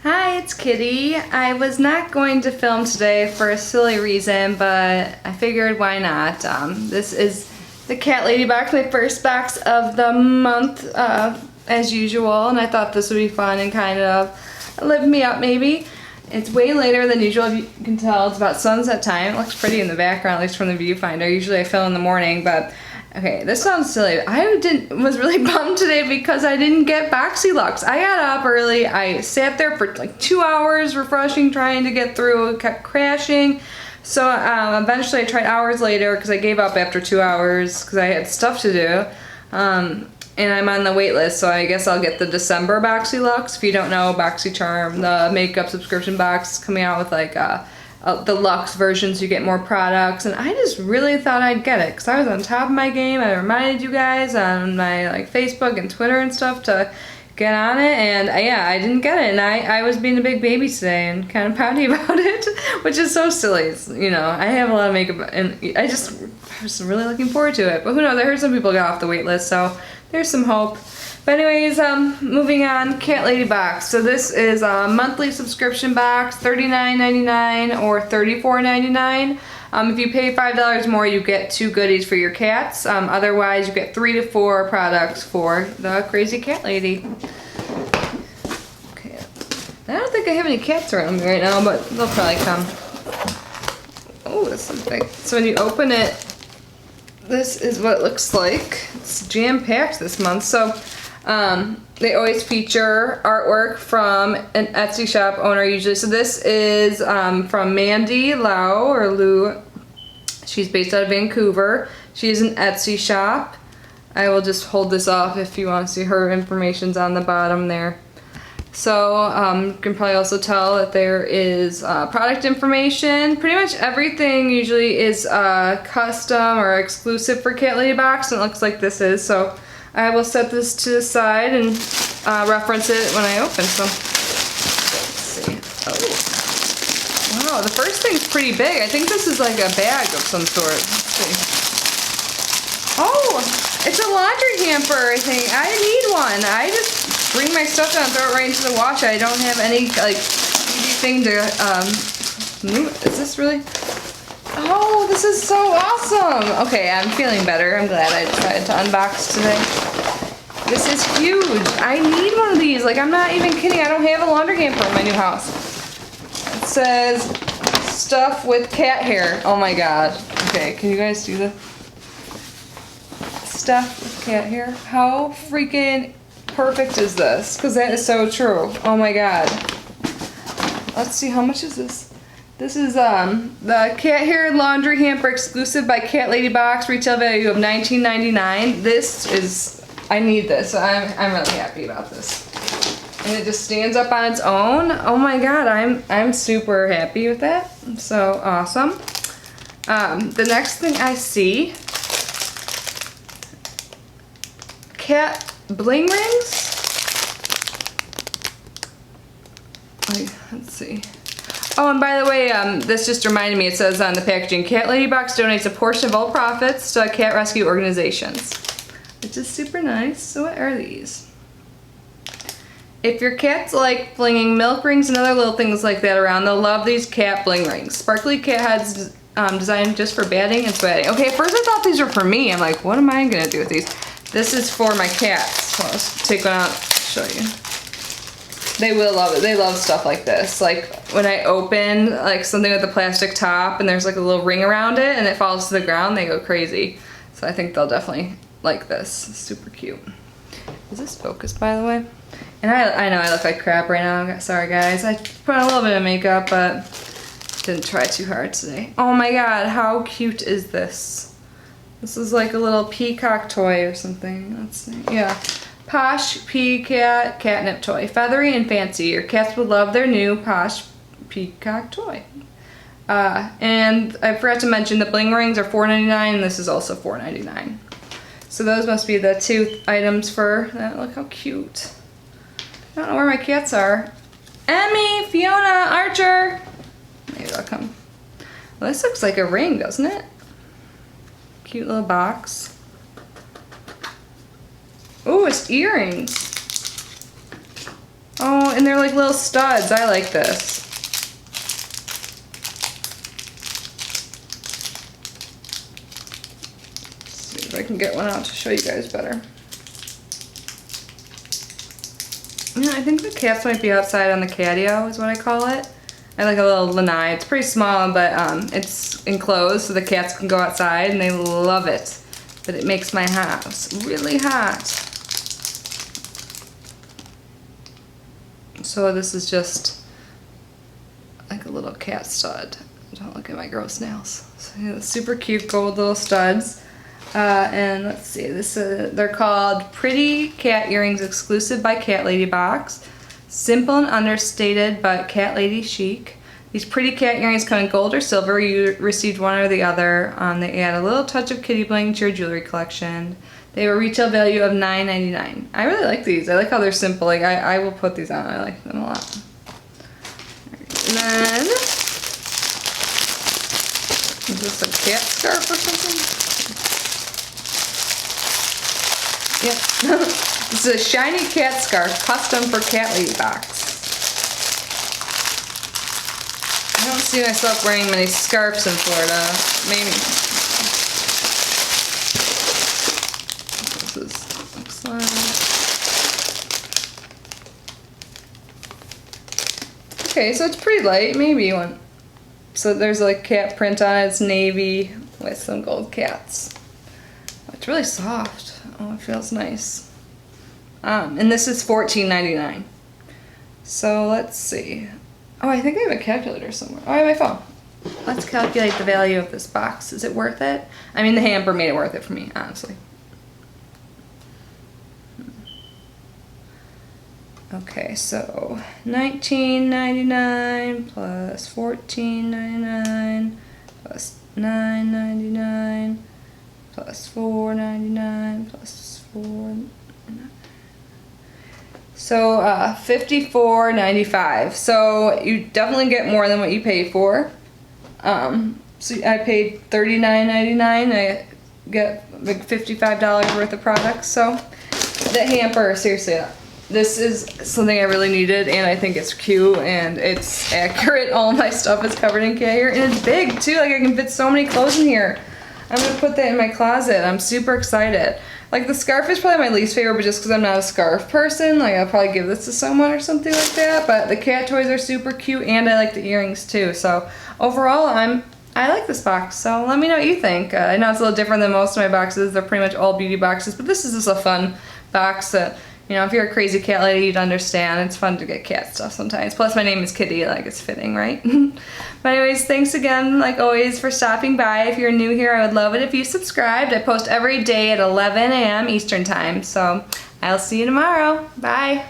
Hi, it's Kitty. I was not going to film today for a silly reason, but I figured why not. This is the CatLadyBox, my first box of the month, as usual, and I thought this would be fun and kind of lift me up maybe. It's way later than usual, if you can tell. It's about sunset time. It looks pretty in the background, at least from the viewfinder. Usually I film in the morning, but okay, this sounds silly. I was really bummed today because I didn't get Boxy Lux. I got up early. I sat there for like 2 hours refreshing, trying to get through. It kept crashing. So eventually I tried hours later because I gave up after 2 hours because I had stuff to do. And I'm on the wait list, so I guess I'll get the December Boxy Lux. If you don't know, BoxyCharm, the makeup subscription box, coming out with like the Luxe versions, you get more products, and I just really thought I'd get it because I was on top of my game. I reminded you guys on my like Facebook and Twitter and stuff to get on it, and yeah, I didn't get it, and I was being a big baby today and kind of pouty about it, which is so silly. It's, you know, I have a lot of makeup, and I was really looking forward to it, but who knows, I heard some people got off the wait list, so there's some hope. But anyways, moving on, CatLadyBox. So this is a monthly subscription box, $39.99 or $34.99. If you pay $5 more, you get 2 goodies for your cats. Otherwise, you get 3 to 4 products for the crazy cat lady. Okay. I don't think I have any cats around me right now, but they'll probably come. Oh, this is big. So when you open it, this is what it looks like. It's jam-packed this month. So they always feature artwork from an Etsy shop owner usually. So this is from Mandy Lau or Lou. She's based out of Vancouver. She's an Etsy shop. I will just hold this up if you want to see her information's on the bottom there. So you can probably also tell that there is product information. Pretty much everything usually is custom or exclusive for CatLadyBox, and it looks like this is. So I will set this to the side and reference it when I open. So let's see. Oh, wow, the first thing's pretty big. I think this is like a bag of some sort. Let's see. Oh, it's a laundry hamper. I think I need one. I just bring my stuff down and throw it right into the wash. I don't have any like easy thing to move. Is this really? Oh, this is so awesome. Okay, I'm feeling better. I'm glad I decided to unbox today. This is huge. I need one of these. Like, I'm not even kidding. I don't have a laundry hamper in my new house. It says stuff with cat hair. Oh my god. Okay, can you guys do the stuff with cat hair? How freaking perfect is this? Because that is so true. Oh my god. Let's see, how much is this? This is the cat hair laundry hamper exclusive by CatLadyBox, retail value of $19.99. This is, I need this. I'm really happy about this. And it just stands up on its own. Oh my god, I'm super happy with that. So awesome. The next thing I see, cat bling rings. Wait, let's see. Oh, and by the way, this just reminded me, it says on the packaging, CatLadyBox donates a portion of all profits to cat rescue organizations, which is super nice. So what are these? If your cats like flinging milk rings and other little things like that around, they'll love these cat bling rings. Sparkly cat heads designed just for batting and sweating. Okay, at first I thought these were for me. I'm like, what am I gonna do with these? This is for my cats. So let's take one out and show you. They will love it. They love stuff like this. Like when I open like something with a plastic top and there's like a little ring around it and it falls to the ground, they go crazy. So I think they'll definitely like this. It's super cute. Is this focused, by the way? And I know I look like crap right now. Sorry guys. I put on a little bit of makeup, but didn't try too hard today. Oh my god, how cute is this? This is like a little peacock toy or something. Let's see. Yeah. Posh Peacat catnip toy. Feathery and fancy. Your cats will love their new Posh Peacock toy. And I forgot to mention the bling rings are $4.99 and this is also $4.99. So those must be the 2 items for that. Look how cute. I don't know where my cats are. Emmy, Fiona, Archer. Maybe they'll come. Well, this looks like a ring, doesn't it? Cute little box. Oh, it's earrings. Oh, and they're like little studs. I like this. Let's see if I can get one out to show you guys better. Yeah, I think the cats might be outside on the catio is what I call it. I like a little lanai. It's pretty small, but it's enclosed so the cats can go outside and they love it. But it makes my house really hot. So this is just like a little cat stud. Don't look at my gross nails. So yeah, super cute gold little studs. And let's see, they're called Pretty Cat Earrings exclusive by CatLadyBox. Simple and understated, but cat lady chic. These pretty cat earrings come in gold or silver. You received one or the other. They add a little touch of kitty bling to your jewelry collection. They have a retail value of $9.99. I really like these. I like how they're simple. Like I will put these on. I like them a lot. And then, is this a cat scarf or something? Yep. This is a shiny cat scarf, custom for CatLadyBox. I don't see myself wearing many scarves in Florida. Maybe. This looks like. Okay, so it's pretty light. Maybe one. So there's like cat print on it. It's navy with some gold cats. It's really soft. Oh, it feels nice. And this is $14.99. So let's see. Oh, I think I have a calculator somewhere. Oh, I have my phone. Let's calculate the value of this box. Is it worth it? I mean, the hamper made it worth it for me, honestly. Okay, so $19.99 plus $14.99 plus $9.99 plus $4.99 plus $4.99. So $54.95. So you definitely get more than what you pay for. So I paid $39.99. I get like $55 worth of products. So the hamper, seriously, this is something I really needed, and I think it's cute and it's accurate. All my stuff is covered in cat hair, and it's big too. Like I can fit so many clothes in here. I'm gonna put that in my closet. I'm super excited. Like the scarf is probably my least favorite, but just because I'm not a scarf person, like I'll probably give this to someone or something like that. But the cat toys are super cute, and I like the earrings too. So overall, I like this box. So let me know what you think. I know it's a little different than most of my boxes. They're pretty much all beauty boxes, but this is just a fun box. You know, if you're a crazy cat lady, you'd understand. It's fun to get cat stuff sometimes. Plus, my name is Kitty, like it's fitting, right? But anyways, thanks again, like always, for stopping by. If you're new here, I would love it if you subscribed. I post every day at 11 a.m. Eastern Time. So I'll see you tomorrow. Bye.